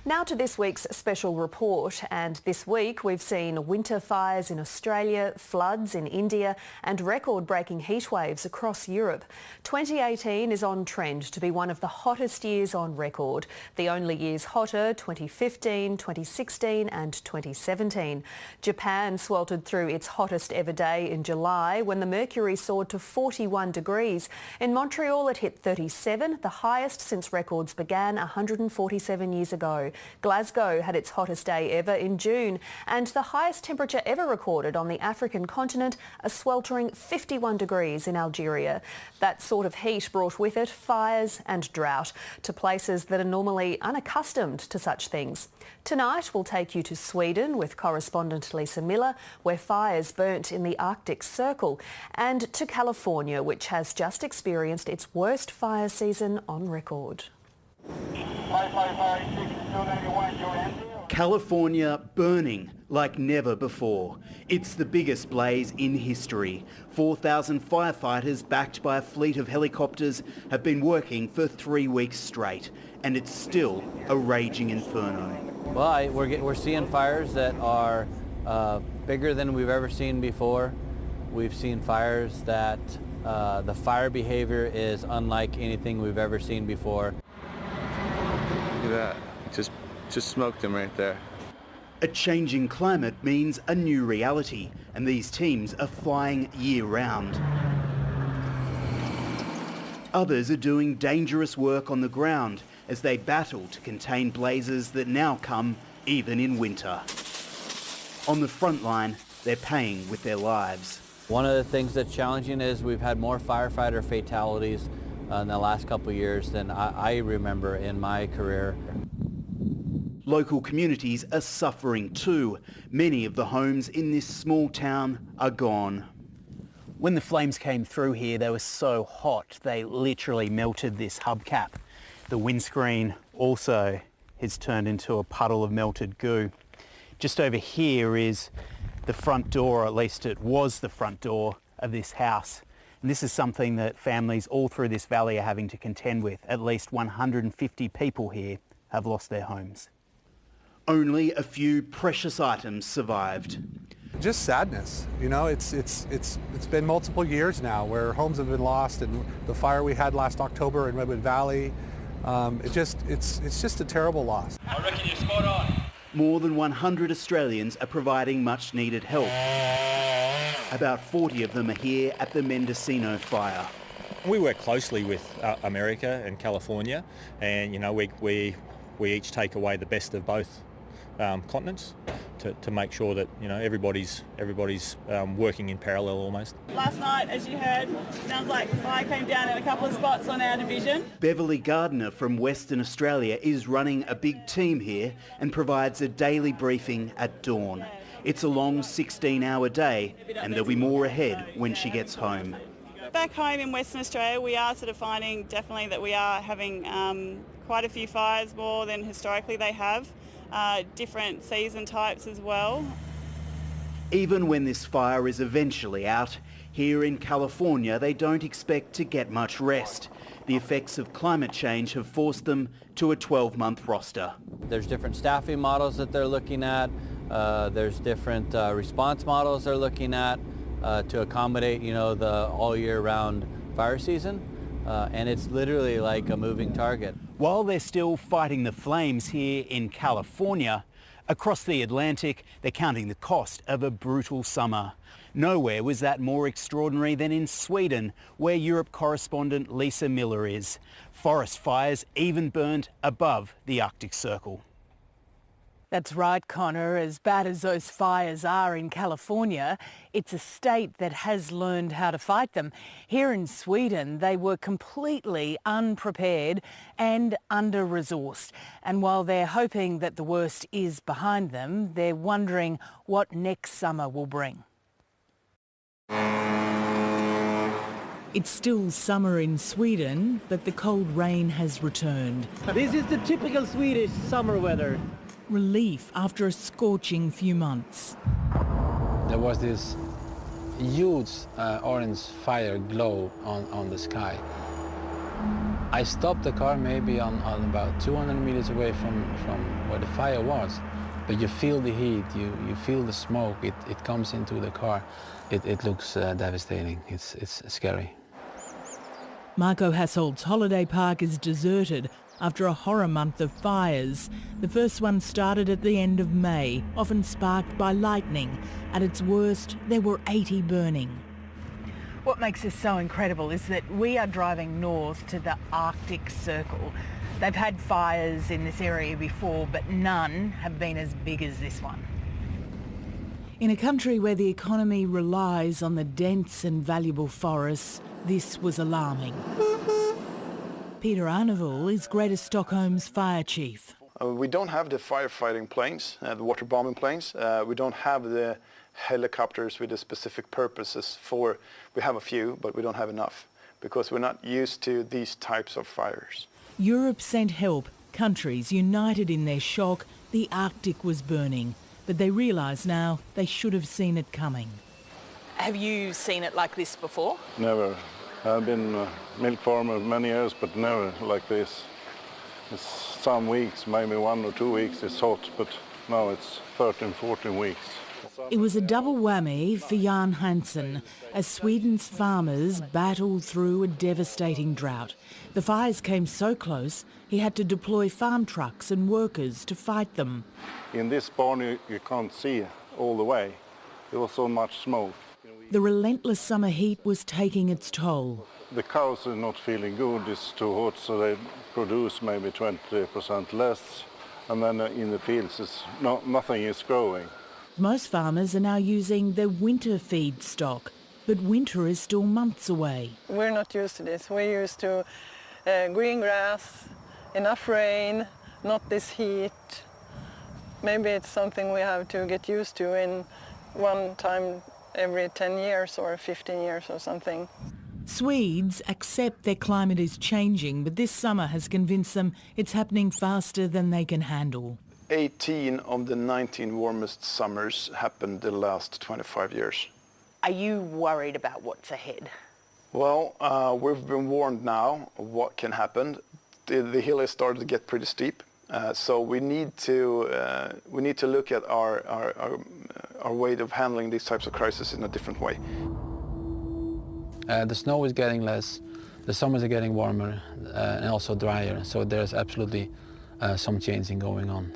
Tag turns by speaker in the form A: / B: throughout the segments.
A: Now to this week's special report, and this week we've seen winter fires in Australia, floods in India and record-breaking heat waves across Europe. 2018 is on trend to be one of the hottest years on record. The only years hotter, 2015, 2016 and 2017. Japan sweltered through its hottest ever day in July when the mercury soared to 41 degrees. In Montreal it hit 37, the highest since records began 147 years ago. Glasgow had its hottest day ever in June, and the highest temperature ever recorded on the African continent, a sweltering 51 degrees in Algeria. That sort of heat brought with it fires and drought to places that are normally unaccustomed to such things. Tonight we'll take you to Sweden with correspondent Lisa Miller, where fires burnt in the Arctic Circle, and to California, which has just experienced its worst fire season on record.
B: California burning like never before. It's the biggest blaze in history. 4,000 firefighters backed by a fleet of helicopters have been working for 3 weeks straight, and it's still a raging inferno.
C: Well, we're seeing fires that are bigger than we've ever seen before. We've seen fires that the fire behavior is unlike anything we've ever seen before.
D: Look at that, just smoked them right there.
B: A changing climate means a new reality, and these teams are flying year-round. Others are doing dangerous work on the ground as they battle to contain blazes that now come even in winter. On the front line, they're paying with their lives.
C: One of the things that's challenging is we've had more firefighter fatalities in the last couple of years than I remember in my career.
B: Local communities are suffering too. Many of the homes in this small town are gone. When the flames came through here, they were so hot, they literally melted this hubcap. The windscreen also has turned into a puddle of melted goo. Just over here is the front door, or at least it was the front door of this house. And this is something that families all through this valley are having to contend with. At least 150 people here have lost their homes. Only a few precious items survived.
E: Just sadness, you know. It's been multiple years now where homes have been lost, and the fire we had last October in Redwood Valley, it's just a terrible loss.
F: I reckon you're spot on.
B: More than 100 Australians are providing much needed help. About 40 of them are here at the Mendocino fire.
G: We work closely with America and California, and you know we each take away the best of both continents to make sure that everybody's working in parallel almost.
H: Last night, as you heard, sounds like fire came down in a couple of spots on our division.
B: Beverly Gardner from Western Australia is running a big team here and provides a daily briefing at dawn. It's a long 16-hour day, and there'll be more ahead when she gets home.
H: Back home in Western Australia, we are sort of finding definitely that we are having quite a few fires, more than historically they have. Different season types as well.
B: Even when this fire is eventually out, here in California they don't expect to get much rest. The effects of climate change have forced them to a 12-month roster.
C: There's different staffing models that they're looking at. There's different response models they're looking at to accommodate, the all year round fire season. And it's literally like a moving target.
B: While they're still fighting the flames here in California, across the Atlantic, they're counting the cost of a brutal summer. Nowhere was that more extraordinary than in Sweden, where Europe correspondent Lisa Miller is. Forest fires even burned above the Arctic Circle.
I: That's right, Connor. As bad as those fires are in California, it's a state that has learned how to fight them. Here in Sweden, they were completely unprepared and under-resourced. And while they're hoping that the worst is behind them, they're wondering what next summer will bring. It's still summer in Sweden, but the cold rain has returned.
J: This is the typical Swedish summer weather.
I: Relief after a scorching few months.
K: There was this huge orange fire glow on the sky. I stopped the car maybe on about 200 meters away from where the fire was, but you feel the heat, you feel the smoke, it comes into the car. It looks devastating, it's scary.
I: Marco Hassold's holiday park is deserted after a horror month of fires. The first one started at the end of May, often sparked by lightning. At its worst, there were 80 burning. What makes this so incredible is that we are driving north to the Arctic Circle. They've had fires in this area before, but none have been as big as this one. In a country where the economy relies on the dense and valuable forests, this was alarming. Peter Arnevold is Greater Stockholm's fire chief.
F: We don't have the firefighting planes, the water bombing planes. We don't have the helicopters with the specific purposes for. We have a few, but we don't have enough because we're not used to these types of fires.
I: Europe sent help, countries united in their shock. The Arctic was burning, but they realise now they should have seen it coming. Have you seen it like this before?
L: Never. I've been a milk farmer many years, but never like this. It's some weeks, maybe 1 or 2 weeks, it's hot, but now it's 13, 14 weeks.
I: It was a double whammy for Jan Hansen as Sweden's farmers battled through a devastating drought. The fires came so close, he had to deploy farm trucks and workers to fight them.
L: In this barn you can't see all the way. There was so much smoke.
I: The relentless summer heat was taking its toll.
L: The cows are not feeling good, it's too hot, so they produce maybe 20% less. And then in the fields nothing is growing.
I: Most farmers are now using their winter feed stock, but winter is still months away.
M: We're not used to this. We're used to green grass, enough rain, not this heat. Maybe it's something we have to get used to in one time every 10 years or 15 years or something.
I: Swedes accept their climate is changing, but this summer has convinced them it's happening faster than they can handle.
F: 18 of the 19 warmest summers happened the last 25 years.
I: Are you worried about what's ahead?
F: Well, we've been warned now of what can happen. The hill has started to get pretty steep, so we need to look at our way of handling these types of crises in a different way.
K: The snow is getting less, the summers are getting warmer and also drier, so there's absolutely some changing going on.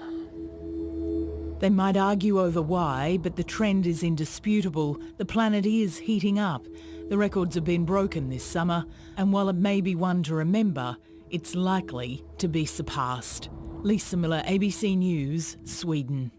I: They might argue over why, but the trend is indisputable. The planet is heating up. The records have been broken this summer, and while it may be one to remember, it's likely to be surpassed. Lisa Miller, ABC News, Sweden.